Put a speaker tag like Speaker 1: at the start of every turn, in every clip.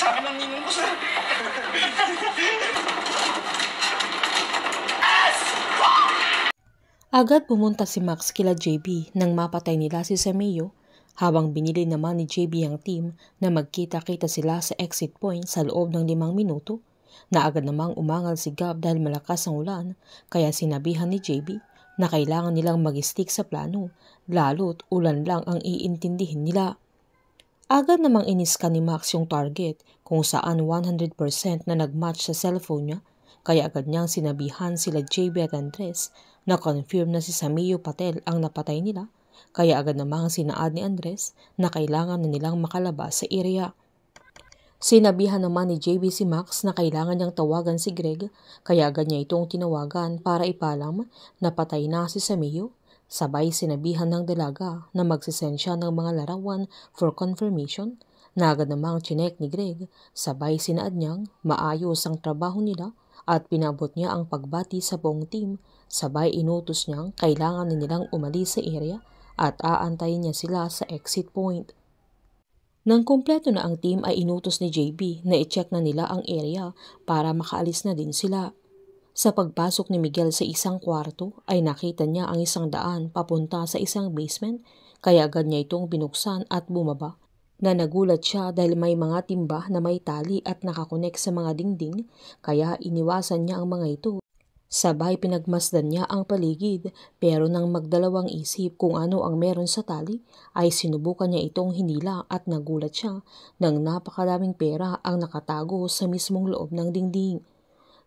Speaker 1: sa akin ang ninong ko, sir.
Speaker 2: Agad pumunta si Max kila JB nang mapatay nila si Sameo, habang binili naman ni JB ang team na magkita-kita sila sa exit point sa loob ng 5 minuto, na agad namang umangal si Gab dahil malakas ang ulan, kaya sinabihan ni JB na kailangan nilang mag-stick sa plano, lalo't ulan lang ang iintindihin nila. Agad namang iniska ni Max yung target kung saan 100% na nagmatch sa cellphone niya, kaya agad niyang sinabihan sila JB at Andres na confirm na si Sameo Patel ang napatay nila, kaya agad namang sinaad ni Andres na kailangan na nilang makalabas sa area. Sinabihan naman ni JB si Max na kailangan niyang tawagan si Greg, kaya agad niya itong tinawagan para ipalam na patay na si Sameo. Sabay sinabihan ng dalaga na magsisend siya ng mga larawan for confirmation, na agad namang chinek ni Greg. Sabay sinaad niyang maayos ang trabaho nila at pinabot niya ang pagbati sa buong team. Sabay inutos niyang kailangan na nilang umalis sa area at aantayin niya sila sa exit point. Nang kumpleto na ang team ay inutos ni JB na i-check na nila ang area para makaalis na din sila. Sa pagpasok ni Miguel sa isang kwarto ay nakita niya ang isang daan papunta sa isang basement, kaya agad niya itong binuksan at bumaba, na nagulat siya dahil may mga timba na may tali at nakakonek sa mga dingding, kaya iniwasan niya ang mga ito. Sabay pinagmasdan niya ang paligid, pero nang magdalawang isip kung ano ang meron sa tali ay sinubukan niya itong hinila at nagulat siya nang napakadaming pera ang nakatago sa mismong loob ng dingding.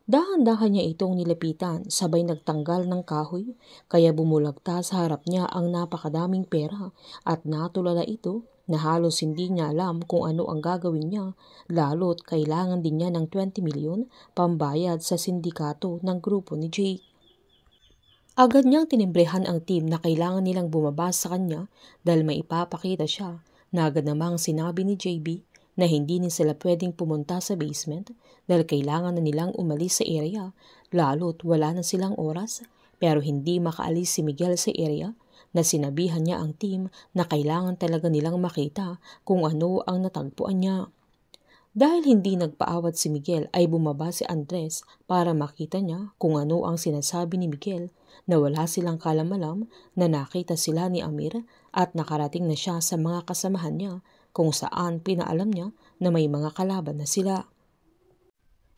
Speaker 2: Dahan-dahan niya itong nilapitan, sabay nagtanggal ng kahoy, kaya bumulagta sa harap niya ang napakadaming pera at natulala ito na halos hindi niya alam kung ano ang gagawin niya, lalo't kailangan din niya ng 20 milyon pambayad sa sindikato ng grupo ni Jake. Agad niyang tinimbrehan ang team na kailangan nilang bumaba sa kanya dahil may ipapakita siya, na agad namang sinabi ni JB na hindi na sila pwedeng pumunta sa basement dahil kailangan na nilang umalis sa area, lalo't wala na silang oras. Pero hindi makaalis si Miguel sa area, na sinabihan niya ang team na kailangan talaga nilang makita kung ano ang natagpuan niya. Dahil hindi nagpaawat si Miguel ay bumaba si Andres para makita niya kung ano ang sinasabi ni Miguel, na wala silang kalamalam na nakita sila ni Amir at nakarating na siya sa mga kasamahan niya, kung saan pinaalam niya na may mga kalaban na sila.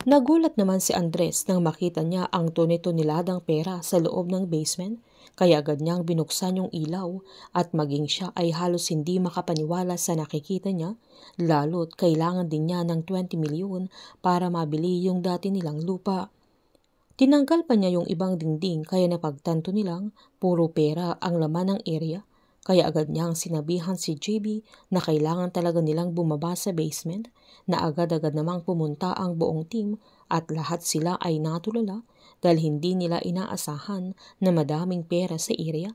Speaker 2: Nagulat naman si Andres nang makita niya ang tone-toneladang pera sa loob ng basement, kaya agad niyang binuksan yung ilaw at maging siya ay halos hindi makapaniwala sa nakikita niya, lalo't kailangan din niya ng 20 milyon para mabili yung dati nilang lupa. Tinanggal pa niya yung ibang dingding, kaya napagtanto nilang puro pera ang laman ng area, kaya agad niyang sinabihan si JB na kailangan talaga nilang bumaba sa basement, na agad-agad namang pumunta ang buong team at lahat sila ay natulala dahil hindi nila inaasahan na madaming pera sa area.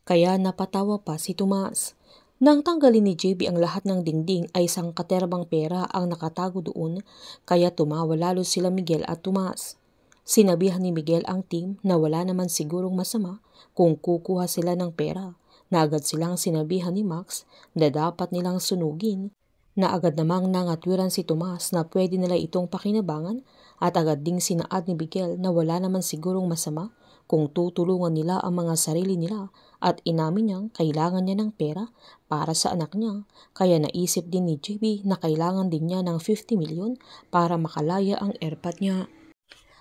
Speaker 2: Kaya napatawa pa si Tomas. Nang tanggalin ni JB ang lahat ng dingding ay sangkaterbang pera ang nakatago doon, kaya tumawa lalo sila Miguel at Tomas. Sinabihan ni Miguel ang team na wala naman sigurong masama kung kukuha sila ng pera, na agad silang sinabihan ni Max na dapat nilang sunugin, na agad namang nangatwiran si Tomas na pwede nila itong pakinabangan, at agad ding sinaad ni Miguel na wala naman sigurong masama kung tutulungan nila ang mga sarili nila, at inamin niyang kailangan niya ng pera para sa anak niya, kaya naisip din ni JB na kailangan din niya ng 50 milyon para makalaya ang airpot niya.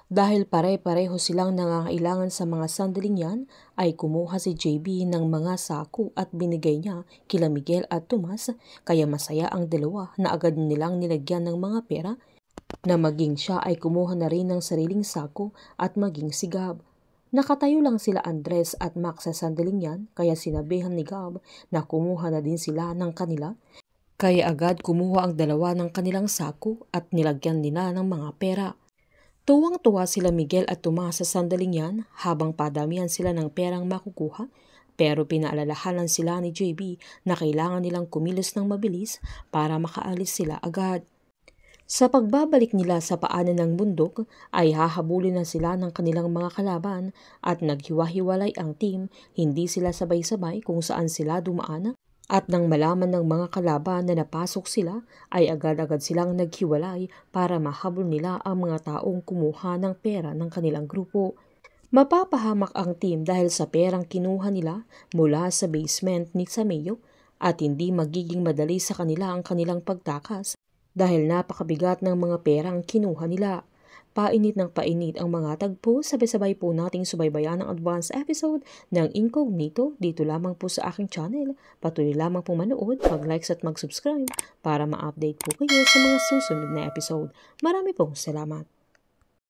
Speaker 2: Dahil pare-pareho silang nangangailangan sa mga sandaling yan, ay kumuha si JB ng mga sako at binigay niya kila Miguel at Tomas, kaya masaya ang dalawa na agad nilang nilagyan ng mga pera, na maging siya ay kumuha na rin ng sariling sako at maging si Gab. Nakatayo lang sila Andres at Max sa sandaling yan, kaya sinabihan ni Gab na kumuha na din sila ng kanila, kaya agad kumuha ang dalawa ng kanilang sako at nilagyan nila ng mga pera. Tuwang-tuwa sila Miguel at Tomas sa sandaling yan habang padamihan sila ng perang makukuha, pero pinaalalahanan sila ni JB na kailangan nilang kumilos ng mabilis para makaalis sila agad. Sa pagbabalik nila sa paanan ng bundok ay hahabulin na sila ng kanilang mga kalaban at naghiwa-hiwalay ang team, hindi sila sabay-sabay kung saan sila dumaan, At nang malaman ng mga kalaban na napasok sila, ay agad-agad silang naghiwalay para mahabol nila ang mga taong kumuha ng pera ng kanilang grupo. Mapapahamak ang team dahil sa perang kinuha nila mula sa basement ni Sameo at hindi magiging madali sa kanila ang kanilang pagtakas dahil napakabigat ng mga perang kinuha nila. Painit ng painit ang mga tagpo, sabay-sabay po nating subaybayan ang advance episode ng Incognito dito lamang po sa aking channel. Patuloy lamang pong manood, mag-likes at mag-subscribe para ma-update po kayo sa mga susunod na episode. Marami pong salamat.